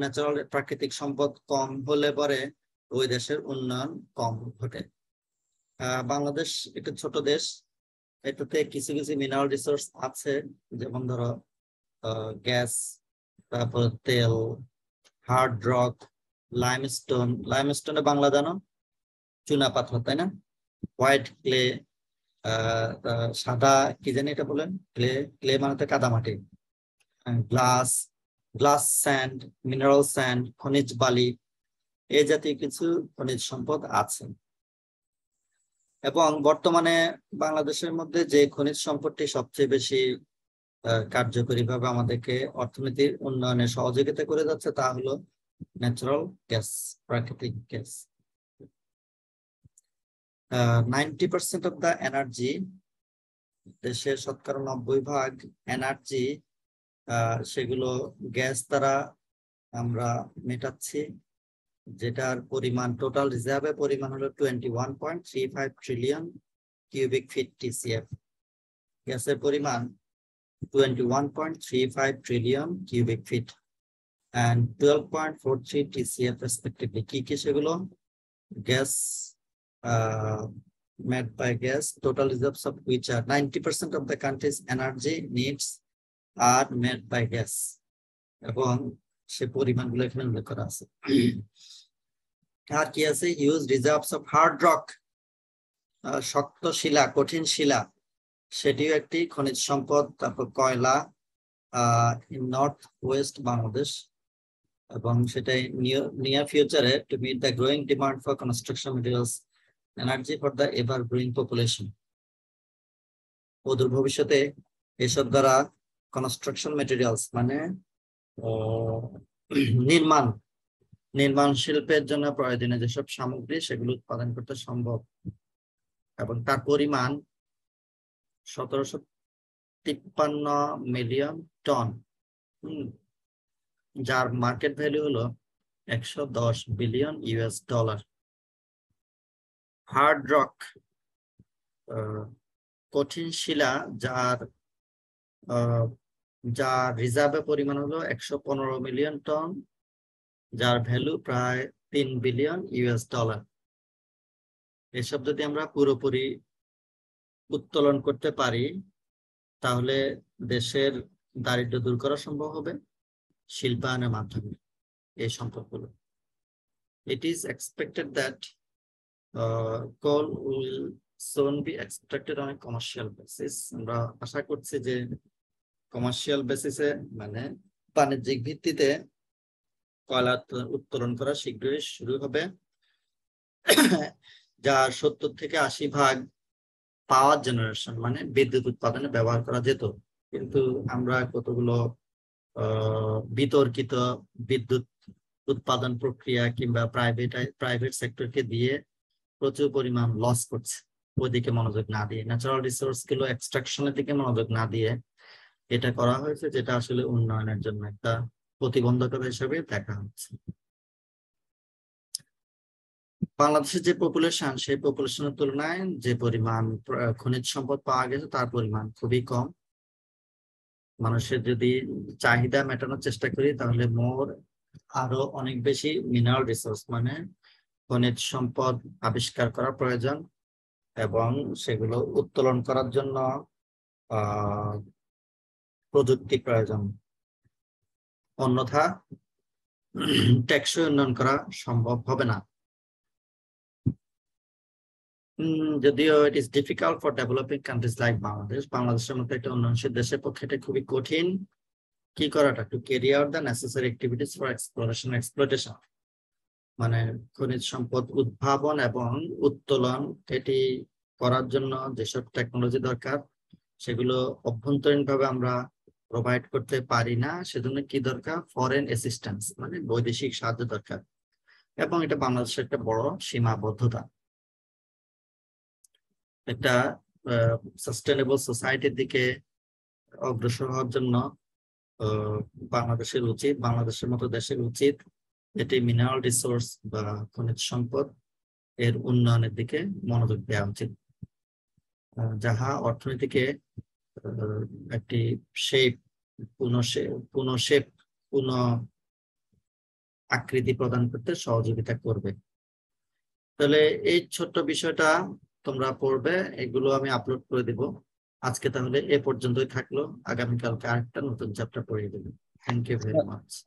[SPEAKER 1] ন্যাচারাল প্রাকৃতিক সম্পদ কম হলে পরে ওই দেশের উন্নয়ন কম ঘটে। বাংলাদেশ একটা ছোট দেশ, এটাতে কিছু কিছু মিনারেল রিসোর্স আছে, যেমন ধরো গ্যাস, তারপর তেল, হার্ড রক, লাইমস্টোন। লাইমস্টোনে বাংলা জানো? চুনা পাথর, তাই না? হোয়াইট ক্লে, সাদা কি জানি এটা বলেন, ক্লে। ক্লে মানে তো কাদামাটি। Glass, glass sand, mineral sand, খনিজ বালি, এই জাতীয় কিছু খনিজ সম্পদ আছে। এবং বর্তমানে বাংলাদেশের মধ্যে যে খনিজ সম্পদটি সবচেয়ে বেশি কার্যকরীভাবে আমাদেরকে অর্থনীতির উন্নয়নে সহযোগিতা করে যাচ্ছে তা হলো ন্যাচারাল গ্যাস, প্রাকৃতিক গ্যাস। 90% অফ দ্য এনার্জি, দেশের শতকরা 90% এনার্জি সেগুলো গ্যাস দ্বারা আমরা মেটাচ্ছি, যেটার পরিমাণ, টোটাল রিজার্ভের পরিমাণ হলো 21.35 ট্রিলিয়ন কিউবিক ফিট TCF। গ্যাসের পরিমাণ 21.35 trillion cubic feet and 12.43 TCF respectively. কি সেগুলো? Gas made by gas, total reserves of which are 90% of the country's energy needs are made by gas. এবং সে পরিমাণগুলো এখানে উল্লেখ করা আছে। আর কি আছে? Huge reserves of hard rock, শক্ত শিলা, কঠিন শিলা, সেটিও একটি খনিজ সম্পদ। তারপর কয়লা ইন নর্থ ওয়েস্ট বাংলাদেশ, এবং সেটাই নিয়ার ফিউচারে to meet the growing demand for construction materials, energy for the ever growing population. অদূর ভবিষ্যতে এসব দ্বারা কনস্ট্রাকশন মেটেরিয়ালস মানে নির্মাণ শিল্পের জন্য প্রয়োজনীয় যেসব সামগ্রী সেগুলো উৎপাদন করতে সম্ভব, এবং তার পরিমাণ 1753 মিলিয়ন টন, যার মার্কেট ভ্যালু হলো 110 বিলিয়ন $। হার্ড রক, কঠিন শিলা, যার রিজার্ভের পরিমাণ হলো 115 মিলিয়ন টন, যার ভ্যালু প্রায় 3 বিলিয়ন $। এসব যদি আমরা পুরোপুরি উত্তোলন করতে পারি তাহলে দেশের দারিদ্র্য দূর করা সম্ভব হবে শিল্পায়নের মাধ্যমে এই সম্পদগুলো। It is expected that coal will soon be extracted on a commercial basis. আমরা আশা করছি যে কমার্শিয়াল বেসিসে মানে বাণিজ্যিক ভিত্তিতে কয়লা উত্তোলন করা শীঘ্রই শুরু হবে, যা 70 থেকে 80% পাওয়ার জেনারেশন মানে বিদ্যুৎ উৎপাদনে ব্যবহার করা যেত। কিন্তু আমরা কতগুলো বিতর্কিত বিদ্যুৎ উৎপাদন প্রক্রিয়া কিংবা প্রাইভেট সেক্টরকে দিয়ে প্রচুর পরিমাণ লস করছে, ওইদিকে মনোযোগ না দিয়ে, ন্যাচারাল রিসোর্স গুলো এক্সট্রাকশনের দিকে মনোযোগ না দিয়ে এটা করা হয়েছে, যেটা আসলে উন্নয়নের জন্য একটা প্রতিবন্ধকতা হিসেবে দেখা হচ্ছে। বাংলাদেশের যে পপুলেশন, সেই পপুলেশনের তুলনায় যে পরিমাণ খনিজ সম্পদ পাওয়া গেছে তার পরিমাণ খুবই কম। মানুষের যদি চাহিদা মেটানোর চেষ্টা করি তাহলে আরো অনেক বেশি মিনারেল রিসোর্স মানে খনিজ সম্পদ আবিষ্কার করা প্রয়োজন, এবং সেগুলো উত্তোলন করার জন্য প্রযুক্তি প্রয়োজন। অন্যথা টেকসই উন্নয়ন করা সম্ভব হবে না। যদিও it is difficult for developing countries like Bangladesh, বাংলাদেশের মতো একটা উন্নয়নশীল দেশের পক্ষে এটা খুবই কঠিন কি করাটা, to carry out the necessary activities for exploration exploitation, মানে খনিজ সম্পদ উদ্ভাবন এবং উত্তোলন এটি করার জন্য যেসব টেকনোলজি দরকার সেগুলো অভ্যন্তরীণভাবে আমরা প্রোভাইড করতে পারি না। সেজন্য কি দরকার? ফরেন অ্যাসিস্ট্যান্স মানে বৈদেশিক সাহায্য দরকার, এবং এটা বাংলাদেশের একটা বড় সীমাবদ্ধতা। একটা সাস্টেনেবল সোসাইটির দিকে অগ্রসর হওয়ার জন্য বাংলাদেশের মতো দেশের উচিত এটি মিনারেল রিসোর্স বা খনিজ সম্পদ এর উন্নয়নের দিকে মনোযোগ দেওয়া উচিত, যাহা অর্থনীতিকে একটি শেপ পুনঃ আকৃতি প্রদান করতে সহযোগিতা করবে। তাহলে এই ছোট্ট বিষয়টা তোমরা পড়বে, এগুলো আমি আপলোড করে দিব। আজকে তাহলে এ পর্যন্তই থাকলো, আগামীকালকে আরেকটা নতুন চ্যাপ্টার পড়িয়ে দেবো। Thank you very much.